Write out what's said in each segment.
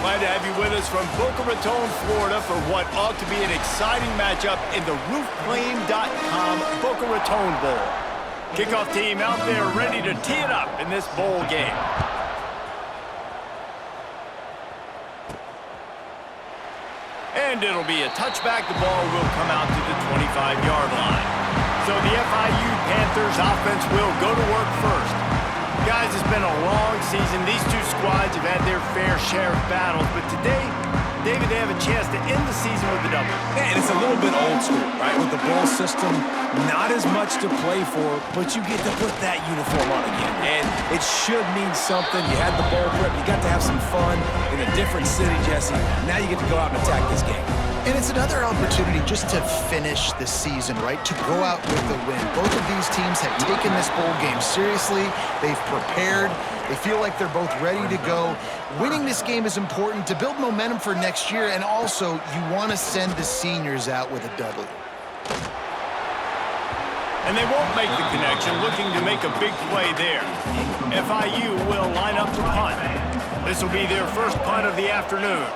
Glad to have you with us from Boca Raton, Florida for what ought to be an exciting matchup in the roofclaim.com Boca Raton Bowl. Kickoff team out there ready to tee it up in this bowl game. And it'll be a touchback. The ball will come out to the 25-yard line. So the FIU Panthers offense will go to work first. Guys, it's been a long season. These two squads have had their fair share of battles, but today, David, they have a chance to end the season with a W. Man, it's a little bit old school, right? With the bowl system, not as much to play for, but you get to put that uniform on again. And it should mean something. You had the bowl prep. You got to have some fun in a different city, Jesse. Now you get to go out and attack this game. And it's another opportunity just to finish the season, right? To go out with the win. Both of these teams have taken this bowl game seriously. They've prepared. They feel like they're both ready to go. Winning this game is important to build momentum for next year, and also you want to send the seniors out with a W. And they won't make the connection, looking to make a big play there. FIU will line up to punt. This will be their first punt of the afternoon.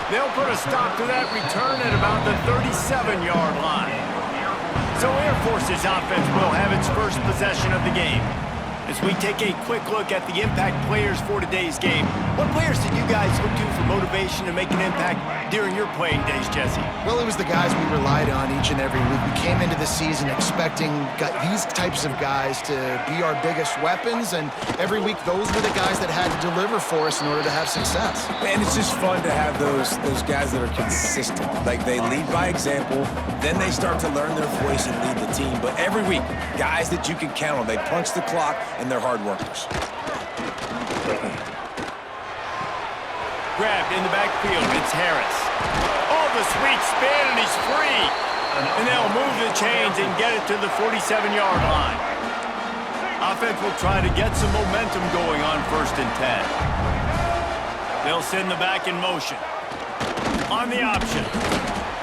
They'll put a stop to that return at about the 37-yard line. So Air Force's offense will have its first possession of the game. As we take a quick look at the impact players for today's game, what players did you guys look to for motivation to make an impact during your playing days, Jesse? Well, it was the guys we relied on each and every week. We came into the season expecting these types of guys to be our biggest weapons, and every week those were the guys that had to deliver for us in order to have success. Man, it's just fun to have those guys that are consistent. Like, they lead by example, then they start to learn their voice and lead the team. But every week, guys that you can count on, they punch the clock, and they're hard workers. Grabbed in the backfield, it's Harris. Oh, the sweet spin, and he's free. And they'll move the chains and get it to the 47-yard line. Offense will try to get some momentum going on 1st and 10. They'll send the back in motion. On the option.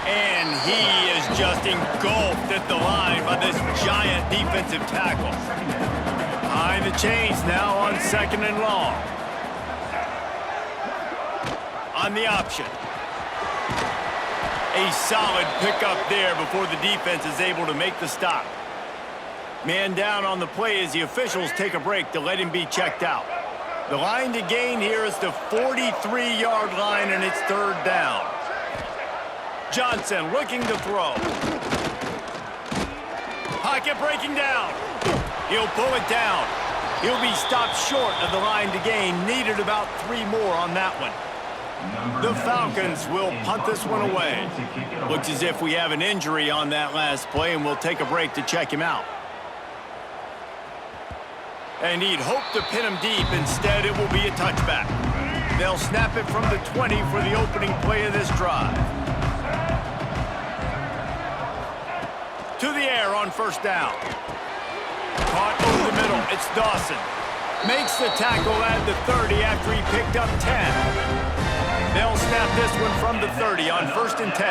And he is just engulfed at the line by this giant defensive tackle. Behind the chains now on 2nd and long. On the option. A solid pickup there before the defense is able to make the stop. Man down on the play as the officials take a break to let him be checked out. The line to gain here is the 43-yard line, and it's 3rd down. Johnson looking to throw. Pocket breaking down. He'll pull it down. He'll be stopped short of the line to gain. Needed about 3 more on that one. The Falcons will punt this one away. Looks as if we have an injury on that last play, and we'll take a break to check him out. And he'd hoped to pin him deep. Instead, it will be a touchback. They'll snap it from the 20 for the opening play of this drive. To the air on 1st down. Caught over the middle. It's Dawson. Makes the tackle at the 30 after he picked up 10. They'll snap this one from the 30 on 1st and 10.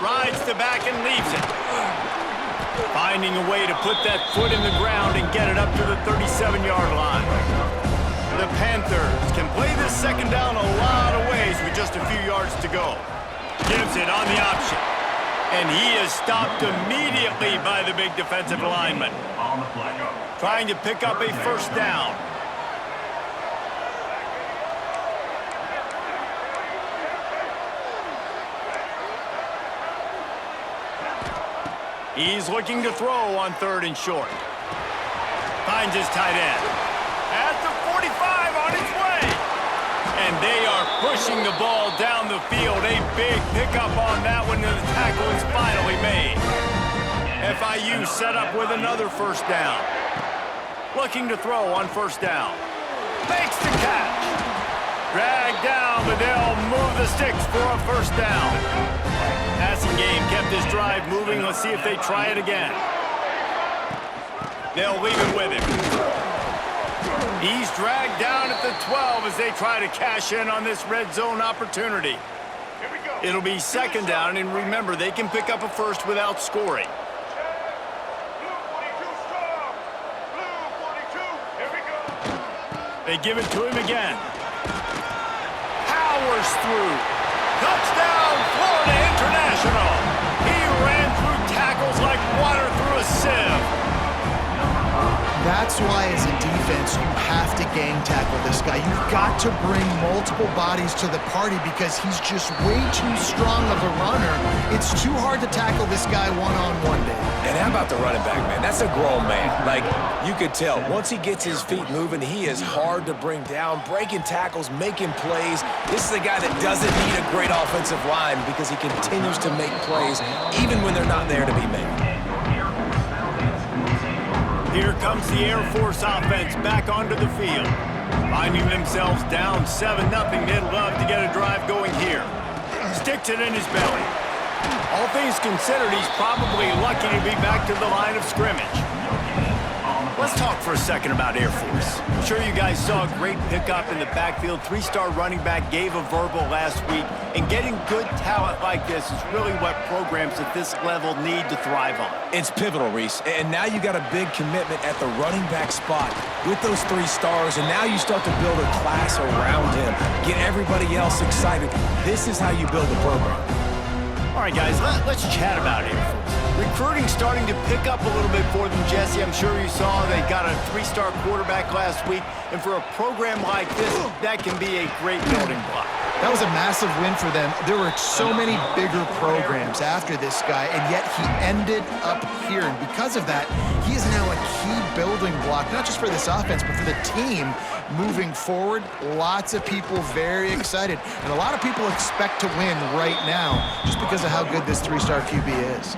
Rides the back and leaves it. Finding a way to put that foot in the ground and get it up to the 37-yard line. The Panthers can play this 2nd down a lot of ways with just a few yards to go. Gives it on the option. And he is stopped immediately by the big defensive lineman. Trying to pick up a 1st down. He's looking to throw on 3rd and short. Finds his tight end. At the 45 on its way. And they are pushing the ball down the field. A big pickup on that one, and the tackle is finally made. FIU set up with another 1st down. Looking to throw on 1st down. Makes the catch. Dragged down, but they'll move the sticks for a 1st down. Passing game kept this drive moving. Let's see if they try it again. They'll leave it with him. He's dragged down at the 12 as they try to cash in on this red zone opportunity. It'll be 2nd down, and remember, they can pick up a 1st without scoring. They give it to him again. Powers through. Touchdown, Florida International. He ran through tackles like water through a sieve. That's why, as a defense, you have to gang tackle this guy. You've got to bring multiple bodies to the party because he's just way too strong of a runner. It's too hard to tackle this guy one-on-one, Dave. And how about the running back, man? That's a grown man. Like, you could tell, once he gets his feet moving, he is hard to bring down, breaking tackles, making plays. This is a guy that doesn't need a great offensive line because he continues to make plays even when they're not there to be made. Here comes the Air Force offense back onto the field. Finding themselves down 7-0, they'd love to get a drive going here. Sticks it in his belly. All things considered, he's probably lucky to be back to the line of scrimmage. Let's talk for a second about Air Force. I'm sure you guys saw a great pickup in the backfield. 3-star running back gave a verbal last week. And getting good talent like this is really what programs at this level need to thrive on. It's pivotal, Reese. And now you got a big commitment at the running back spot with those 3 stars. And now you start to build a class around him. Get everybody else excited. This is how you build a program. All right, guys, let's chat about Air Force. Recruiting starting to pick up a little bit for them, Jesse. I'm sure you saw they got a 3-star quarterback last week. And for a program like this, that can be a great building block. That was a massive win for them. There were so many bigger programs after this guy, and yet he ended up here. And because of that, he is now a key building block, not just for this offense, but for the team moving forward. Lots of people very excited. And a lot of people expect to win right now just because of how good this 3-star QB is.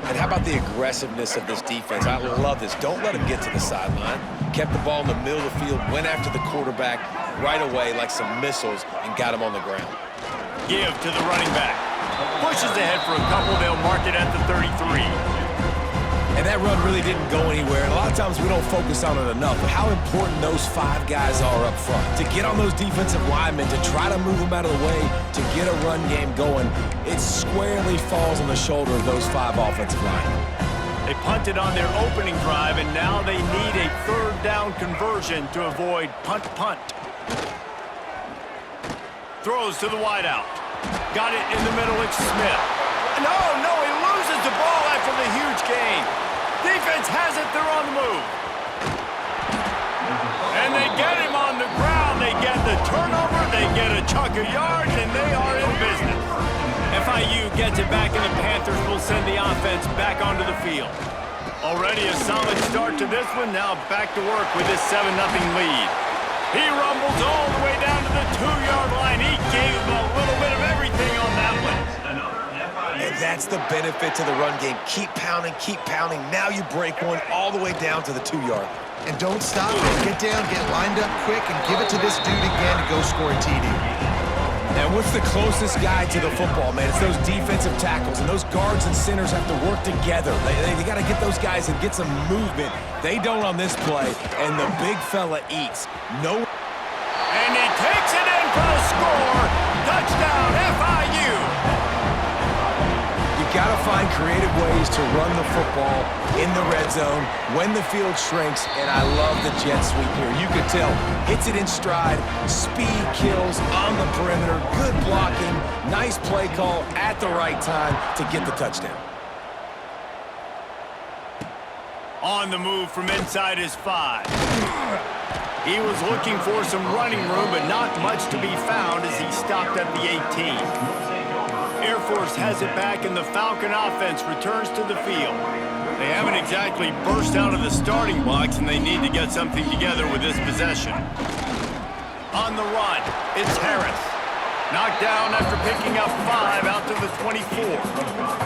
And how about the aggressiveness of this defense? I love this. Don't let him get to the sideline. Kept the ball in the middle of the field, went after the quarterback right away like some missiles and got him on the ground. Give to the running back. Pushes ahead for a couple. They'll mark it at the 33. And that run really didn't go anywhere. And a lot of times we don't focus on it enough, but how important those 5 guys are up front. To get on those defensive linemen, to try to move them out of the way, to get a run game going, it squarely falls on the shoulder of those 5 offensive linemen. They punted on their opening drive, and now they need a 3rd down conversion to avoid punt. Throws to the wideout. Got it in the middle, it's Smith. No, he loses the ball after the huge gain. Defense has it, they're on the move. And they get him on the ground. They get the turnover, they get a chunk of yards, and they are in business. FIU gets it back, and the Panthers will send the offense back onto the field. Already a solid start to this one. Now back to work with this 7-0 lead. He rumbles all the way down to the 2-yard line. He gave him a little bit of everything on that one. And that's the benefit to the run game. Keep pounding, keep pounding. Now you break one all the way down to the 2-yard line. And don't stop it. Get down, get lined up quick, and give it to this dude again to go score a TD. And what's the closest guy to the football, man? It's those defensive tackles, and those guards and centers have to work together. They got to get those guys and get some movement. They don't on this play, and the big fella eats. No. And he takes it in for the score. Touchdown, FIU. You got to find creative ways to run the football in the red zone when the field shrinks, and I love the jet sweep here. You could tell, hits it in stride, speed kills on the perimeter, good blocking, nice play call at the right time to get the touchdown. On the move from inside his 5. He was looking for some running room, but not much to be found as he stopped at the 18. Air Force has it back, and the Falcon offense returns to the field. They haven't exactly burst out of the starting blocks, and they need to get something together with this possession. On the run, it's Harris. Knocked down after picking up 5 out to the 24.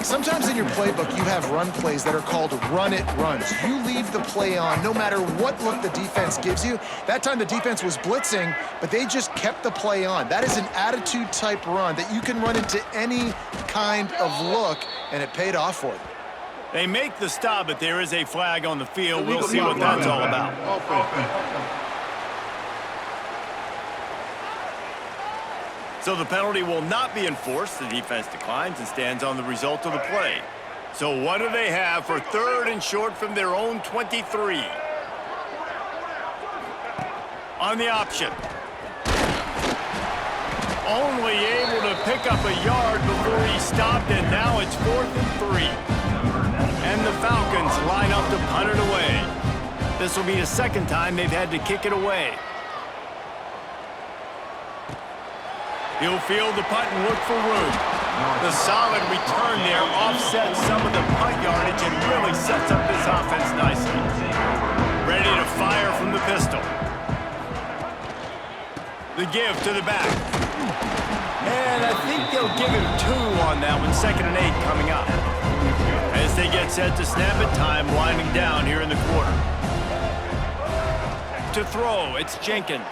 Sometimes in your playbook, you have run plays that are called run-it runs. You leave the play on no matter what look the defense gives you. That time the defense was blitzing, but they just kept the play on. That is an attitude-type run that you can run into any kind of look, and it paid off for them. They make the stop, but there is a flag on the field. We'll see what that's all about. So the penalty will not be enforced. The defense declines and stands on the result of the play. So what do they have for 3rd and short from their own 23? on the option. Only able to pick up a yard before he stopped, and now it's 4th and 3. And the Falcons line up to punt it away. This will be the second time they've had to kick it away. He'll field the punt and look for room. The solid return there offsets some of the punt yardage and really sets up this offense nicely. Ready to fire from the pistol. The give to the back. And I think they'll give him 2 on that one. 2nd and 8 coming up. As they get set to snap it, time winding down here in the quarter. To throw, it's Jenkins.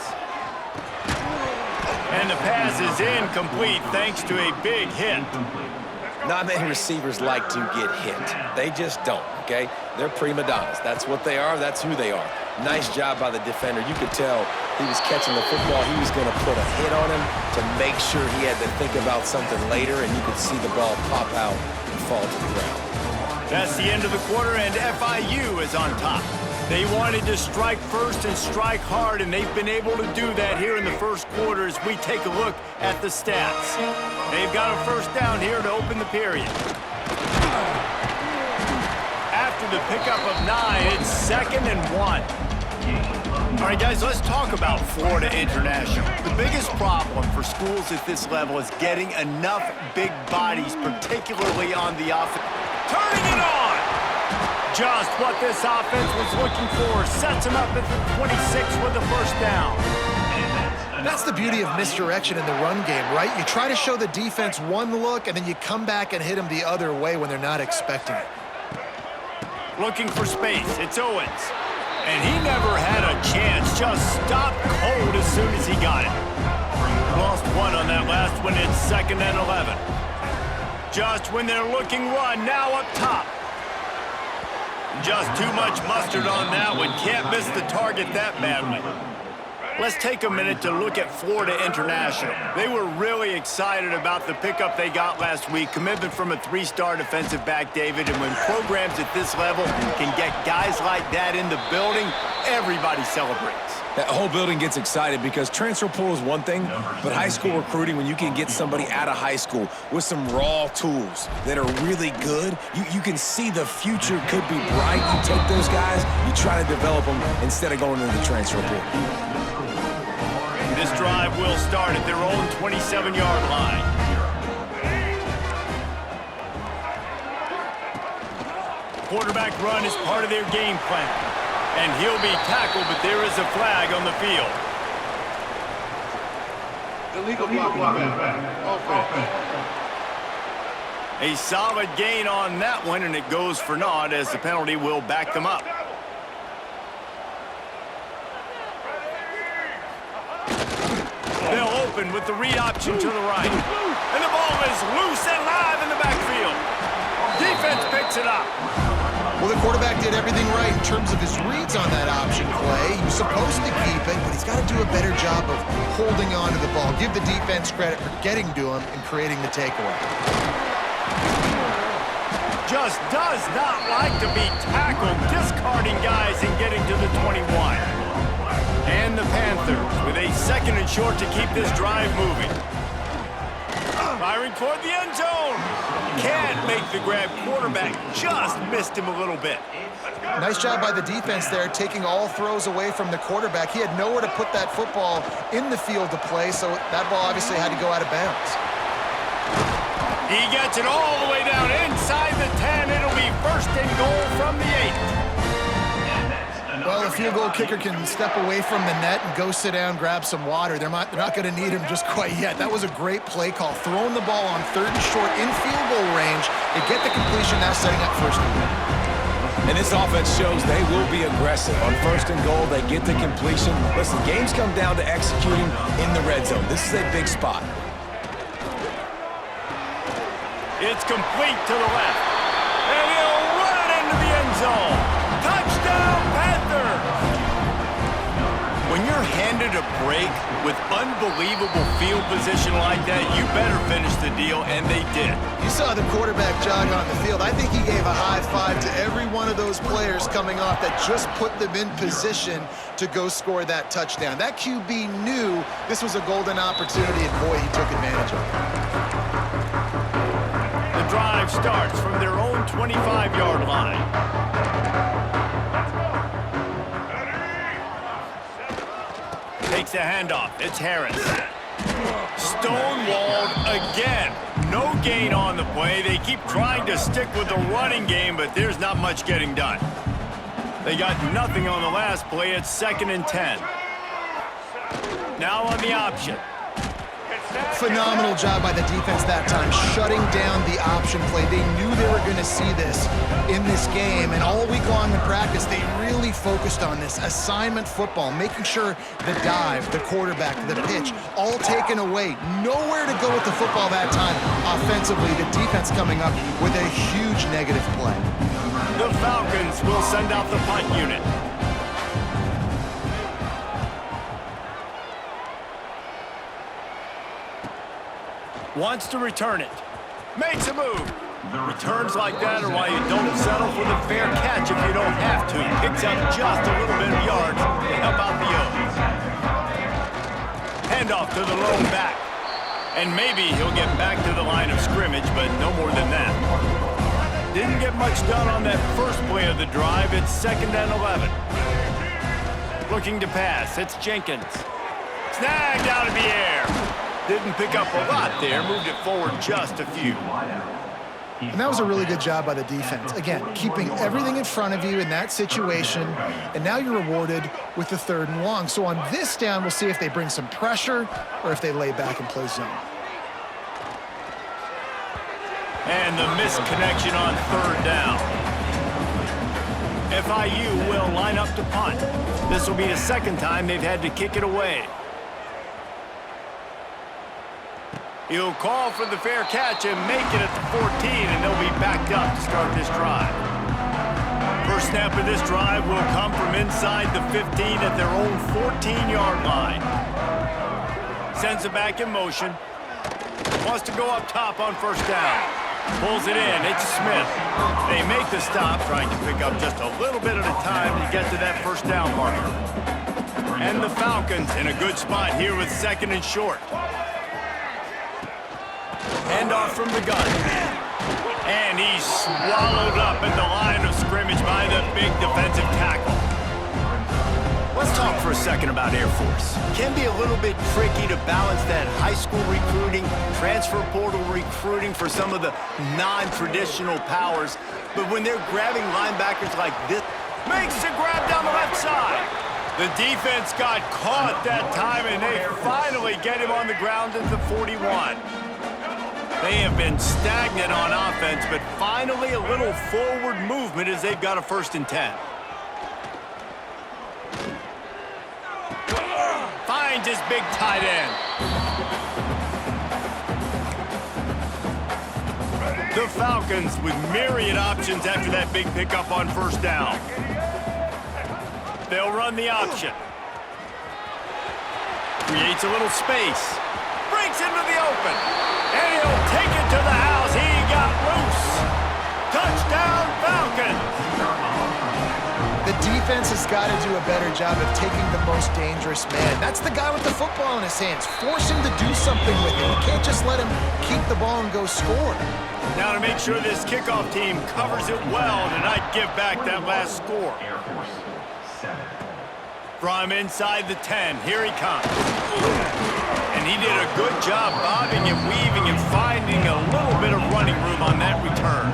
And the pass is incomplete thanks to a big hit. Not many receivers like to get hit. They just don't, okay? They're prima donnas. That's what they are. That's who they are. Nice job by the defender. You could tell he was catching the football. He was going to put a hit on him to make sure he had to think about something later, and you could see the ball pop out and fall to the ground. That's the end of the quarter, and FIU is on top. They wanted to strike first and strike hard, and they've been able to do that here in the first quarter as we take a look at the stats. They've got a first down here to open the period. After the pickup of 9, it's 2nd and 1. All right, guys, let's talk about Florida International. The biggest problem for schools at this level is getting enough big bodies, particularly on the offense. Turning it on! Just what this offense was looking for. Sets him up at the 26 with the first down. That's the beauty of misdirection in the run game, right? You try to show the defense one look, and then you come back and hit them the other way when they're not expecting it. Looking for space. It's Owens. And he never had a chance. Just stopped cold as soon as he got it. Lost 1 on that last one. It's 2nd and 11. Just when they're looking run, now up top. Just too much mustard on that one. Can't miss the target that badly. Let's take a minute to look at Florida International. They were really excited about the pickup they got last week. Commitment from a 3-star defensive back, David. And when programs at this level can get guys like that in the building, everybody celebrates. That whole building gets excited because transfer portal is one thing, but high school recruiting, when you can get somebody out of high school with some raw tools that are really good, you can see the future could be bright. You take those guys, you try to develop them instead of going into the transfer portal. This drive will start at their own 27-yard line. Quarterback run is part of their game plan. And he'll be tackled, but there is a flag on the field. Illegal blocking. Offense. A solid gain on that one, and it goes for naught as the penalty will back them up. They'll open with the read option to the right. And the ball is loose and live in the backfield. Defense picks it up. Well, the quarterback did everything right in terms of his reads on that option play. He was supposed to keep it, but he's got to do a better job of holding on to the ball. Give the defense credit for getting to him and creating the takeaway. Just does not like to be tackled, discarding guys and getting to the 21. And the Panthers with a 2nd and short to keep this drive moving. Firing toward the end zone. Can't make the grab. Quarterback just missed him a little bit. Nice job by the defense there, taking all throws away from the quarterback. He had nowhere to put that football in the field to play, so that ball obviously had to go out of bounds. He gets it all the way down inside the 10. It'll be 1st and goal from the 8. Well, a field goal kicker can step away from the net and go sit down, grab some water. They're not going to need him just quite yet. That was a great play call. Throwing the ball on 3rd and short in field goal range. They get the completion, now setting up 1st and goal. And this offense shows they will be aggressive. On 1st and goal, they get the completion. Listen, games come down to executing in the red zone. This is a big spot. It's complete to the left. And he'll run it into the end zone. Touchdown, Panthers! When you're handed a break Jake, with unbelievable field position like that, you better finish the deal, and they did. You saw the quarterback jog on the field. I think he gave a high five to every one of those players coming off that just put them in position to go score that touchdown. That QB knew this was a golden opportunity, and boy, he took advantage of it. The drive starts from their own 25-yard line. Takes a handoff. It's Harris. Stonewalled again. No gain on the play. They keep trying to stick with the running game, but there's not much getting done. They got nothing on the last play. It's 2nd and 10. Now on the option. Phenomenal job by the defense that time, shutting down the option play. They knew they were going to see this in this game, and all week long in practice, they really focused on this assignment football, making sure the dive, the quarterback, the pitch, all taken away. Nowhere to go with the football that time offensively. The defense coming up with a huge negative play. The Falcons will send out the punt unit. Wants to return it. Makes a move. Returns like that are why you don't settle for the fair catch if you don't have to. Picks up just a little bit of yards to help out the O's. Handoff to the lone back. And maybe he'll get back to the line of scrimmage, but no more than that. Didn't get much done on that first play of the drive. It's 2nd and 11. Looking to pass. It's Jenkins. Snagged out of the air. Didn't pick up a lot there, moved it forward just a few. And that was a really good job by the defense. Again, keeping everything in front of you in that situation, and now you're rewarded with the 3rd and long. So on this down, we'll see if they bring some pressure or if they lay back and play zone. And the misconnection on 3rd down. FIU will line up to punt. This will be the 2nd time they've had to kick it away. He'll call for the fair catch and make it at the 14, and they'll be backed up to start this drive. First snap of this drive will come from inside the 15 at their own 14-yard line. Sends it back in motion. Wants to go up top on 1st down. Pulls it in. It's Smith. They make the stop, trying to pick up just a little bit at a time to get to that 1st down marker. And the Falcons in a good spot here with 2nd and short. Handoff from the gun. And he's swallowed up at the line of scrimmage by the big defensive tackle. Let's talk for a second about Air Force. Can be a little bit tricky to balance that high school recruiting, transfer portal recruiting for some of the non-traditional powers. But when they're grabbing linebackers like this, makes the grab down the left side. The defense got caught that time, and they finally get him on the ground at the 41. They have been stagnant on offense, but finally a little forward movement as they've got a 1st and 10. Finds his big tight end. The Falcons with myriad options after that big pickup on 1st down. They'll run the option. Creates a little space. Breaks into the open. And he'll take it to the house. He got loose. Touchdown, Falcons. The defense has got to do a better job of taking the most dangerous man. That's the guy with the football in his hands. Force him to do something with it. You can't just let him keep the ball and go score. Now to make sure this kickoff team covers it well to not give back that last score. From inside the 10, here he comes. And he did a good job bobbing and weaving and finding a little bit of running room on that return.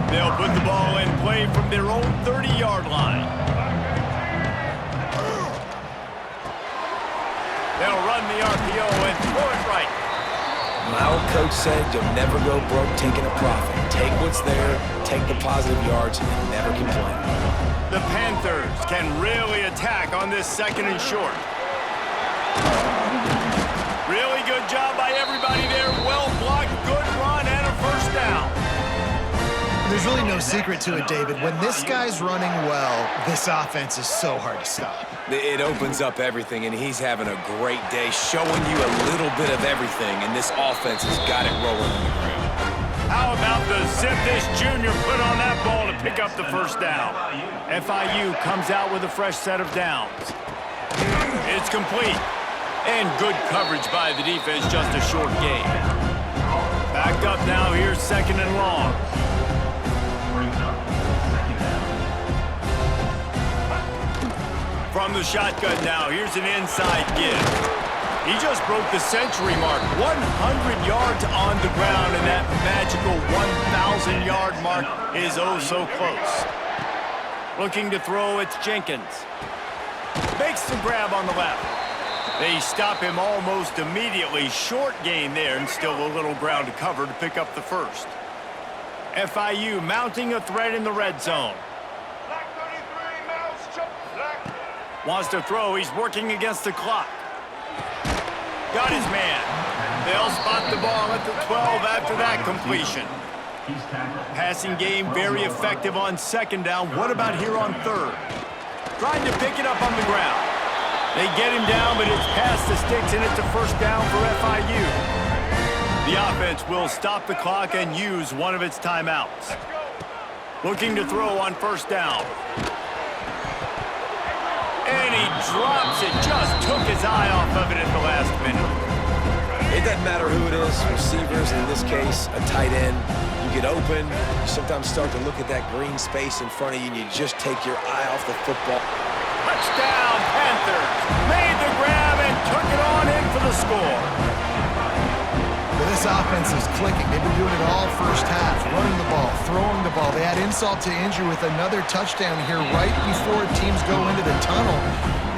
They'll put the ball in play from their own 30-yard line. They'll run the RPO and throw it right. My old coach said you'll never go broke taking a profit. Take what's there, take the positive yards, and never complain. The Panthers can really attack on this 2nd and short. Really good job by everybody there. Well blocked, good run, and a 1st down. There's really no secret to it, David. When this guy's running well, this offense is so hard to stop. It opens up everything, and he's having a great day, showing you a little bit of everything, and this offense has got it rolling on the ground. How about the zip this junior put on that ball to pick up the first down? FIU comes out with a fresh set of downs. It's complete. And good coverage by the defense, just a short gain. Backed up now, here's second and long. From the shotgun now, here's an inside give. He just broke the century mark, 100 yards on the ground, and that magical 1,000-yard mark is oh so close. Looking to throw, it's Jenkins. Makes the grab on the left. They stop him almost immediately. Short gain there, and still a little ground to cover to pick up the first. FIU mounting a threat in the red zone. Wants to throw, he's working against the clock. Got his man. They'll spot the ball at the 12 after that completion. Passing game very effective on second down. What about here on third? Trying to pick it up on the ground. They get him down, but it's past the sticks, and it's a first down for FIU. The offense will stop the clock and use one of its timeouts. Looking to throw on first down. And he drops it. Just took his eye off of it at the last minute. It doesn't matter who it is, receivers, in this case, a tight end. You get open, you sometimes start to look at that green space in front of you, and you just take your eye off the football. Touchdown, Panthers. Made the grab and took it on in for the score. Well, this offense is clicking. They've been doing it all first half, running the ball, throwing the ball. They add insult to injury with another touchdown here right before teams go into the tunnel.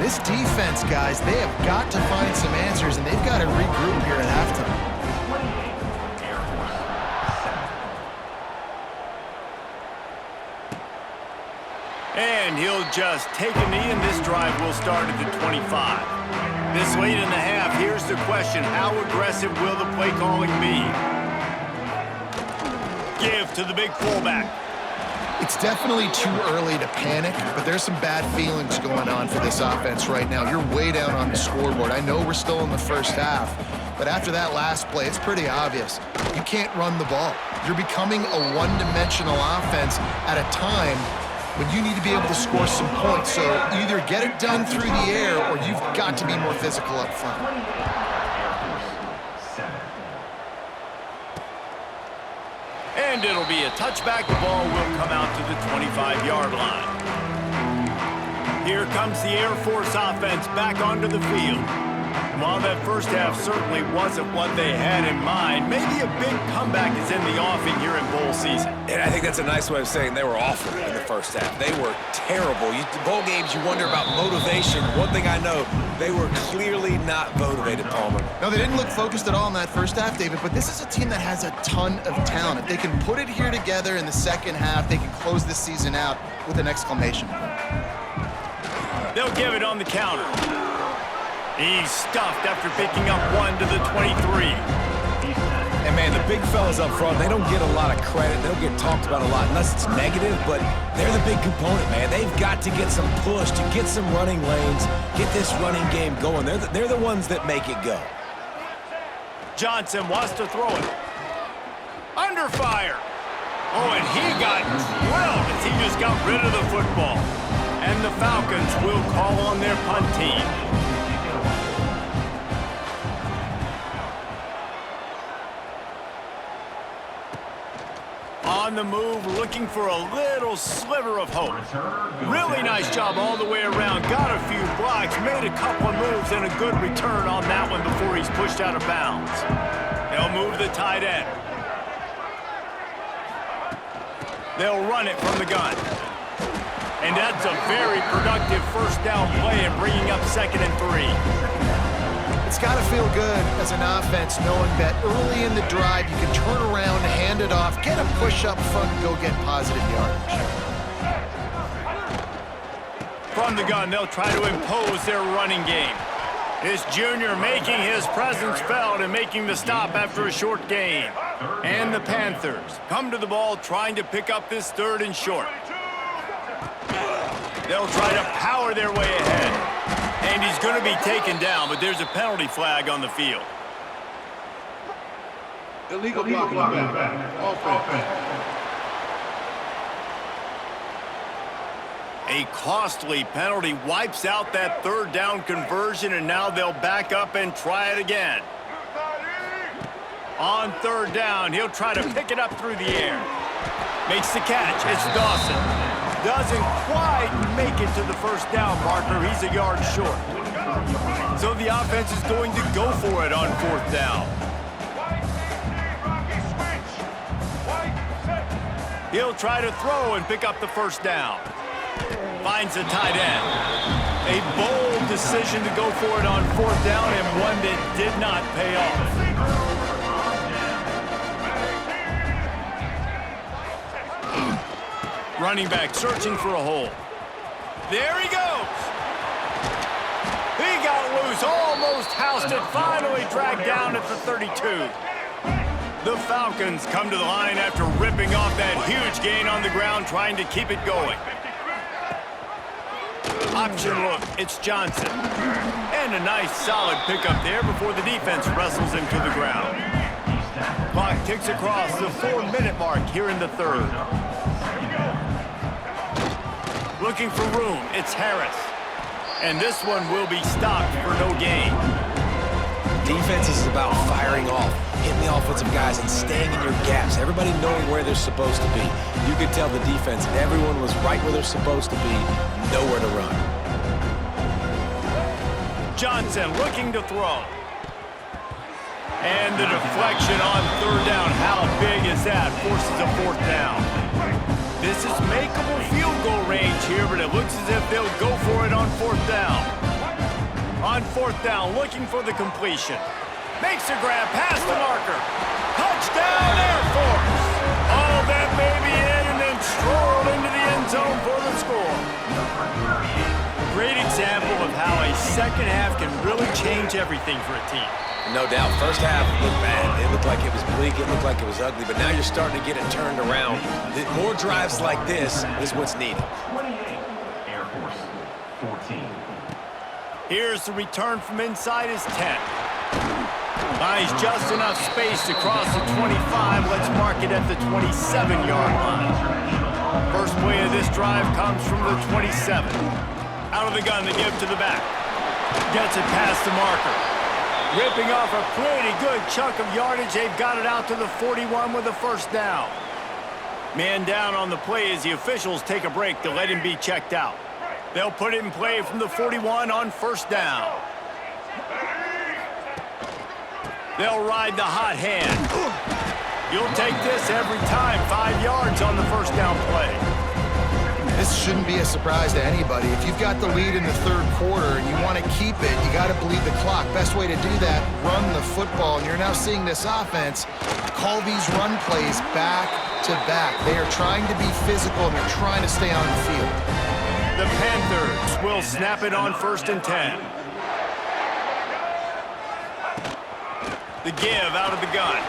This defense, guys, they have got to find some answers, and they've got to regroup here at halftime. And he'll just take a knee, and this drive will start at the 25. This late in the half, here's the question. How aggressive will the play calling be? Give to the big fullback. It's definitely too early to panic, but there's some bad feelings going on for this offense right now. You're way down on the scoreboard. I know we're still in the first half, but after that last play, it's pretty obvious. You can't run the ball. You're becoming a one-dimensional offense at a time when you need to be able to score some points. So either get it done through the air, or you've got to be more physical up front. And it'll be a touchback. The ball will come out to the 25-yard line. Here comes the Air Force offense back onto the field. And while that first half certainly wasn't what they had in mind, maybe a big comeback is in the offing here in bowl season. And I think that's a nice way of saying they were awful in the first half. They were terrible. Bowl games, you wonder about motivation. One thing I know, they were clearly not motivated, Palmer. No, they didn't look focused at all in that first half, David, but this is a team that has a ton of talent. If they can put it here together in the second half, they can close this season out with an exclamation point. They'll give it on the counter. He's stuffed after picking up one to the 23. And, man, the big fellas up front, they don't get a lot of credit. They don't get talked about a lot unless it's negative, but they're the big component, man. They've got to get some push, to get some running lanes, get this running game going. They're the ones that make it go. Johnson wants to throw it. Under fire. Oh, and he got drilled as he just got rid of the football. And the Falcons will call on their punt team. On the move, looking for a little sliver of hope. Really nice job all the way around. Got a few blocks, made a couple of moves, and a good return on that one before he's pushed out of bounds. They'll move the tight end. They'll run it from the gun. And that's a very productive first down play and bringing up 2nd and 3. It's got to feel good as an offense knowing that early in the drive you can turn around, hand it off, get a push up front, and go get positive yardage. From the gun, they'll try to impose their running game. This junior making his presence felt and making the stop after a short gain. And the Panthers come to the ball trying to pick up this 3rd and short. They'll try to power their way ahead. And he's going to be taken down, but there's a penalty flag on the field. Illegal blocking back. Offense. A costly penalty wipes out that 3rd down conversion, and now they'll back up and try it again. On 3rd down, he'll try to pick it up through the air. Makes the catch. It's Dawson. Doesn't quite make it to the 1st down marker. He's a yard short. So the offense is going to go for it on 4th down. He'll try to throw and pick up the 1st down. Finds a tight end. A bold decision to go for it on 4th down, and one that did not pay off. Running back searching for a hole. There he goes. He got loose, almost housed it, finally dragged down at the 32. The Falcons come to the line after ripping off that huge gain on the ground, trying to keep it going. Option look, it's Johnson. And a nice solid pickup there before the defense wrestles him to the ground. Clock ticks across the 4-minute mark here in the 3rd. Looking for room, it's Harris. And this one will be stopped for no gain. Defense is about firing off, hitting the offensive guys, and staying in your gaps. Everybody knowing where they're supposed to be. You could tell the defense, everyone was right where they're supposed to be, nowhere to run. Johnson looking to throw. And the deflection on 3rd down. How big is that? Forces a 4th down. This is makeable field goal range here, but it looks as if they'll go for it on 4th down. On 4th down, looking for the completion. Makes a grab past the marker. Touchdown, Air Force! Oh, that may be in, and then strolled into the end zone for the score. Great example of how a 2nd half can really change everything for a team. No doubt. 1st half looked bad. It looked like it was bleak. It looked like it was ugly. But now you're starting to get it turned around. More drives like this is what's needed. 28, Air Force 14. Here's the return from inside his 10. Finds just enough space to cross the 25. Let's mark it at the 27-yard line. First play of this drive comes from the 27. Out of the gun to give to the back. Gets it past the marker. Ripping off a pretty good chunk of yardage. They've got it out to the 41 with a 1st down. Man down on the play as the officials take a break to let him be checked out. They'll put it in play from the 41 on 1st down. They'll ride the hot hand. You'll take this every time. 5 yards on the 1st down play. This shouldn't be a surprise to anybody. If you've got the lead in the 3rd quarter and you want to keep it, you got to bleed the clock. Best way to do that, run the football. And you're now seeing this offense call these run plays back to back. They are trying to be physical, and they're trying to stay on the field. The Panthers will snap it on 1st and 10. The give out of the gun.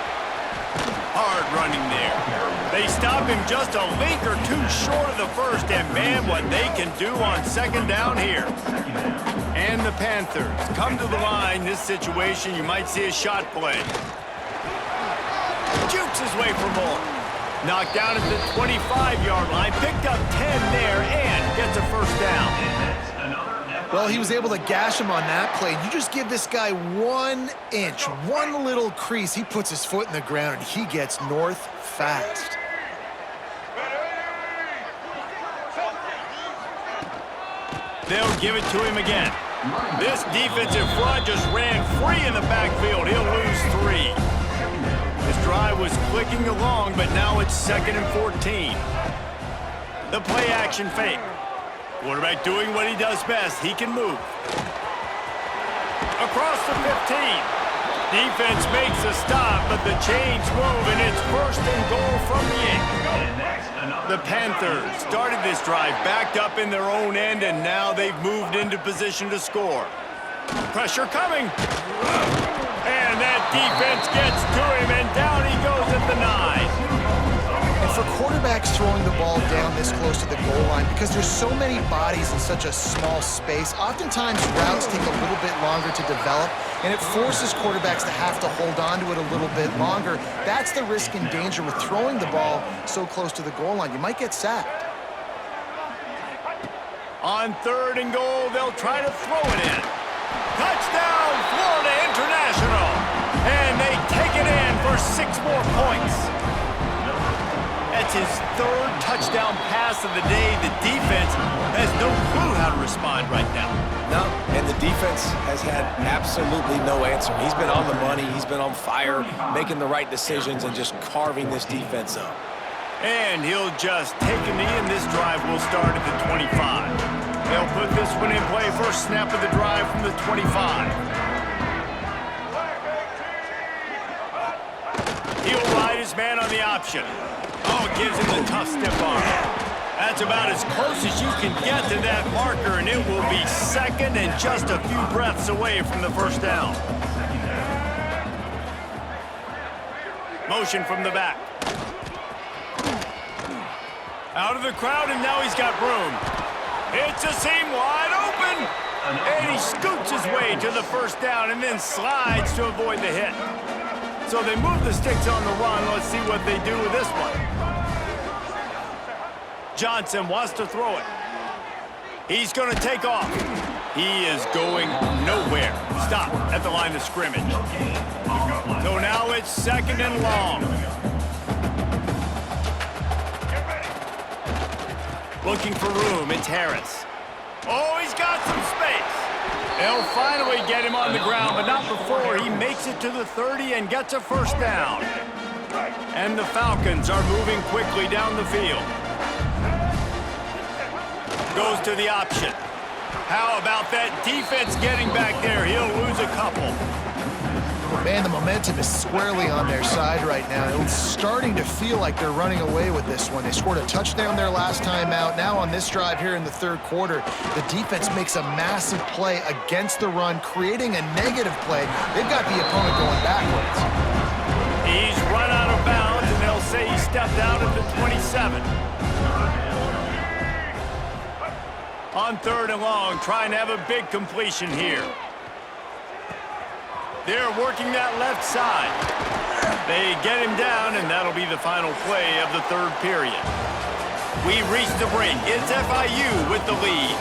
Hard running there. They stop him just a link or two short of the 1st, and man, what they can do on 2nd down here. And the Panthers come to the line. This situation, you might see a shot play. Jukes his way for more. Knocked down at the 25-yard line, picked up 10 there, and gets a 1st down. Well, he was able to gash him on that play. You just give this guy 1 inch, one little crease, he puts his foot in the ground, and he gets north fast. They'll give it to him again. This defensive front just ran free in the backfield. He'll lose 3. This drive was clicking along, but now it's 2nd and 14. The play action fake. Quarterback doing what he does best. He can move. Across the 15. Defense makes a stop, but the chains move, and it's 1st and goal from the 8. The Panthers started this drive backed up in their own end, and now they've moved into position to score. Pressure coming. And And that defense gets to him, and down he goes at the 9. And for quarterbacks throwing the ball down this close to the goal line, because there's so many bodies in such a small space, oftentimes routes take a little bit longer to develop, and it forces quarterbacks to have to hold on to it a little bit longer. That's the risk and danger with throwing the ball so close to the goal line. You might get sacked. On 3rd and goal, they'll try to throw it in. Touchdown, Florida International! And they take it in for 6 more points. That's his 3rd touchdown pass of the day. The defense has no clue how to respond right now. No, and the defense has had absolutely no answer. He's been on the money. He's been on fire, making the right decisions and just carving this defense up. And he'll just take a knee, and this drive will start at the 25. They'll put this one in play. First snap of the drive from the 25. He'll ride his man on the option. Oh, gives him the tough stiff arm. That's about as close as you can get to that marker, and it will be 2nd and just a few breaths away from the first down. Motion from the back. Out of the crowd, and now he's got room. It's a seam wide open, and he scoots his way to the first down and then slides to avoid the hit. So they move the sticks on the run. Let's see what they do with this one. Johnson wants to throw it. He's going to take off. He is going nowhere. Stop at the line of scrimmage. So now it's 2nd and long. Looking for room, it's Harris. Oh, he's got some space. They'll finally get him on the ground, but not before he makes it to the 30 and gets a first down. And the Falcons are moving quickly down the field. Goes to the option. How about that defense getting back there? He'll lose a couple. Man, the momentum is squarely on their side right now. It's starting to feel like they're running away with this one. They scored a touchdown their last time out. Now on this drive here in the 3rd quarter, the defense makes a massive play against the run, creating a negative play. They've got the opponent going backwards. He's run out of bounds, and they'll say he stepped out at the 27. On 3rd and long, trying to have a big completion here. They're working that left side. They get him down, and that'll be the final play of the 3rd period. We've reached the break. It's FIU with the lead.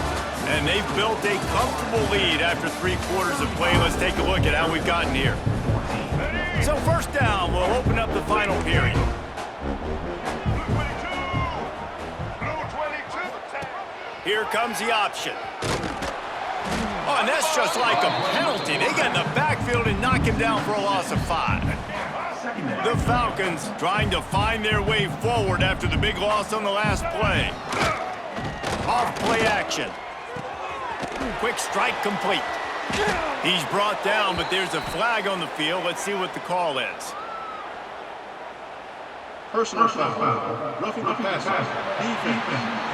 And they've built a comfortable lead after 3 quarters of play. Let's take a look at how we've gotten here. So first down, we'll open up the final period. Here comes the option. Oh, and that's just like a penalty. They get in the backfield and knock him down for a loss of 5. The Falcons trying to find their way forward after the big loss on the last play. Off play action. Quick strike complete. He's brought down, but there's a flag on the field. Let's see what the call is. Personal foul. Roughing the passer. Defense.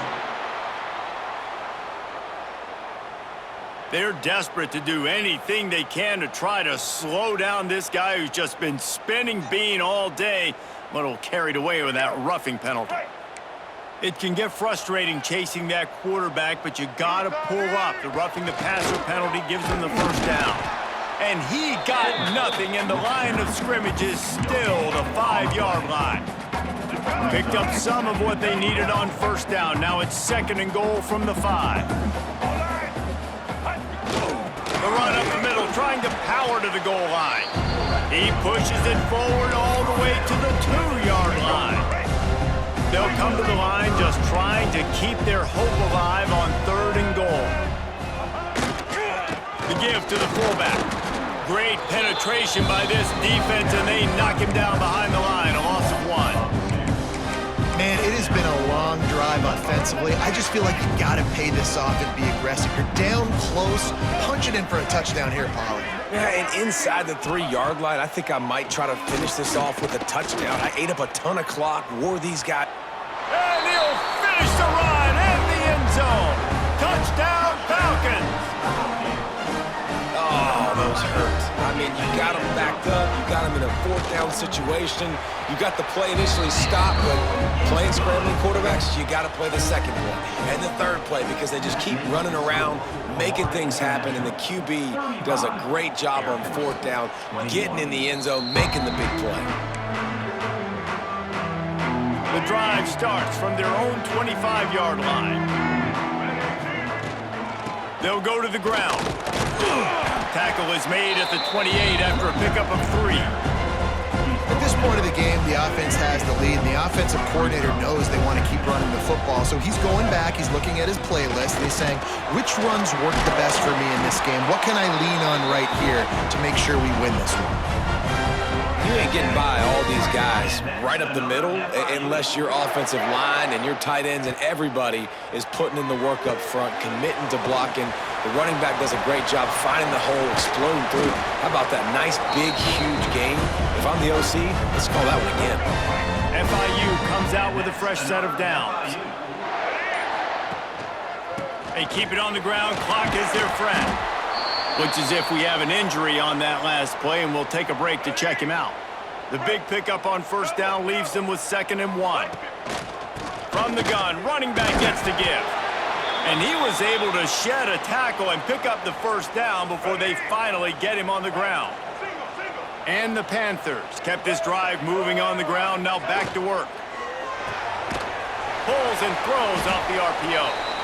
They're desperate to do anything they can to try to slow down this guy who's just been spinning bean all day, but will carried away with that roughing penalty. It can get frustrating chasing that quarterback, but you got to pull up. The roughing the passer penalty gives him the first down. And he got nothing, and the line of scrimmage is still the 5-yard line. Picked up some of what they needed on first down. Now it's 2nd and goal from the 5. The run up the middle, trying to power to the goal line. He pushes it forward all the way to the 2-yard line. They'll come to the line just trying to keep their hope alive on 3rd and goal. The give to the fullback. Great penetration by this defense, and they knock him down behind the line, a loss of 1. Man, it has been a long drive offensively. I just feel like you got to pay this off and be aggressive. You're down close. Punch it in for a touchdown here, Polly. Yeah, and inside the 3-yard line, I think I might try to finish this off with a touchdown. I ate up a ton of clock, wore these guys. And he'll finish the run in the end zone. Touchdown, Falcons. Oh, those hurt. I mean, you got them backed up. time in a fourth down situation, you got the play initially stopped, but playing scrambling quarterbacks, you got to play the second play and the third play because they just keep running around, making things happen, and the QB does a great job on fourth down, getting in the end zone, making the big play. The drive starts from their own 25-yard line. They'll go to the ground. Tackle is made at the 28 after a pickup of 3. At this point of the game, the offense has the lead, and the offensive coordinator knows they want to keep running the football. So he's going back, he's looking at his playlist, and he's saying, which runs work the best for me in this game? What can I lean on right here to make sure we win this one? You ain't getting by all these guys right up the middle unless your offensive line and your tight ends and everybody is putting in the work up front, committing to blocking. The running back does a great job finding the hole, exploding through. How about that nice, big, huge gain? If I'm the OC, let's call that one again. FIU comes out with a fresh set of downs. They keep it on the ground. Clock is their friend. Looks as if we have an injury on that last play, and we'll take a break to check him out. The big pickup on first down leaves them with 2nd and 1. From the gun, running back gets the give. And he was able to shed a tackle and pick up the first down before they finally get him on the ground. And the Panthers kept this drive moving on the ground, now back to work. Pulls and throws off the RPO.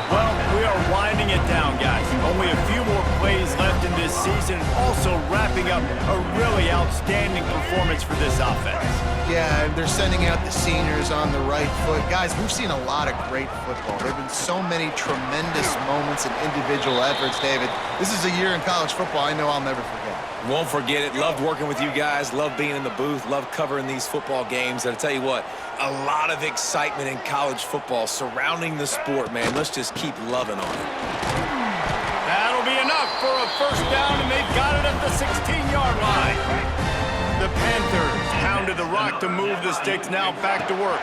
Well, we are winding it down, guys. Only a few more plays left in this season, also wrapping up a really outstanding performance for this offense. Yeah, they're sending out the seniors on the right foot. Guys, we've seen a lot of great football. There have been so many tremendous moments and individual efforts, David. This is a year in college football I know I'll never forget. Won't forget it. Loved working with you guys. Loved being in the booth. Loved covering these football games. And I tell you what, a lot of excitement in college football surrounding the sport, man. Let's just keep loving on it. That'll be enough for a first down, and they've got it at the 16-yard line. The Panthers pounded the rock to move the sticks, now back to work.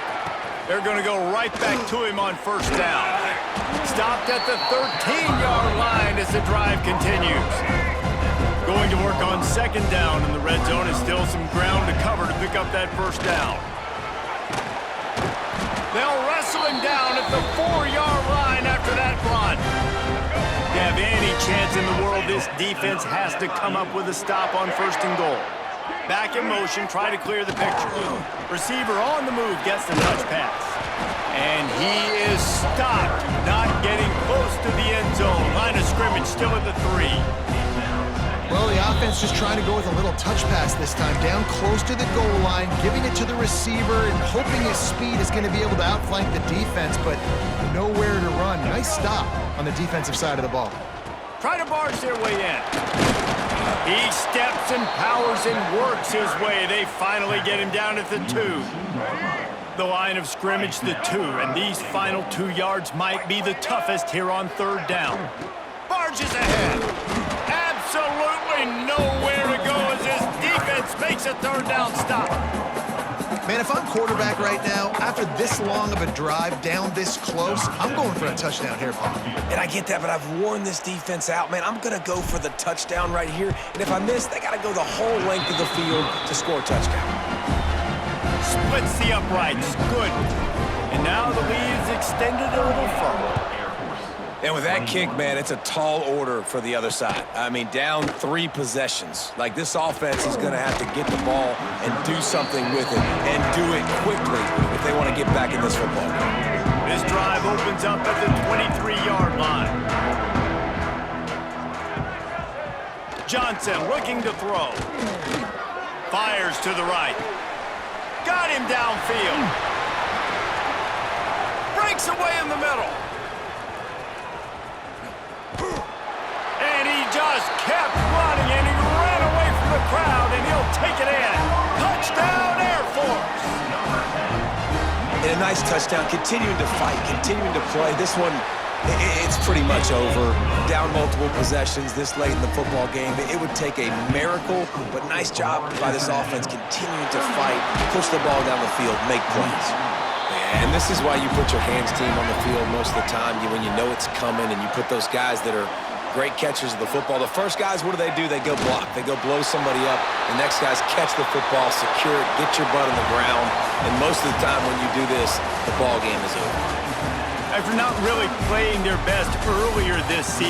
They're going to go right back to him on first down. Stopped at the 13-yard line as the drive continues. Going to work on 2nd down, and the red zone is still some ground to cover to pick up that first down. They'll wrestle him down at the 4-yard line after that run. To have any chance in the world, this defense has to come up with a stop on 1st and goal. Back in motion, try to clear the picture. Receiver on the move gets the touch pass. And he is stopped, not getting close to the end zone. Line of scrimmage still at the 3. Well, the offense just trying to go with a little touch pass this time, down close to the goal line, giving it to the receiver and hoping his speed is going to be able to outflank the defense, but nowhere to run. Nice stop on the defensive side of the ball. Try to barge their way in. He steps and powers and works his way. They finally get him down at the 2. The line of scrimmage, the 2, and these final 2 yards might be the toughest here on 3rd down. Barges ahead. Absolutely nowhere to go as his defense makes a 3rd down stop. Man, if I'm quarterback right now, after this long of a drive down this close, I'm going for a touchdown here, Paul. And I get that, but I've worn this defense out, man. I'm going to go for the touchdown right here. And if I miss, they got to go the whole length of the field to score a touchdown. Splits the uprights. Good. And now the lead is extended a little further. And with that kick, man, it's a tall order for the other side. I mean, down 3 possessions. Like, this offense is going to have to get the ball and do something with it, and do it quickly if they want to get back in this football game. This drive opens up at the 23-yard line. Johnson looking to throw. Fires to the right. Got him downfield. Breaks away in the middle. And he just kept running, and he ran away from the crowd, and he'll take it in. Touchdown, Air Force! And a nice touchdown, continuing to fight, continuing to play. This one, it's pretty much over. Down multiple possessions this late in the football game. It would take a miracle, but nice job by this offense continuing to fight, push the ball down the field, make plays. And this is why you put your hands team on the field most of the time when you know it's coming, and you put those guys that are great catchers of the football. The first guys, what do? They go block. They go blow somebody up. The next guys catch the football, secure it, get your butt on the ground. And most of the time when you do this, the ball game is over. After not really playing their best earlier this season,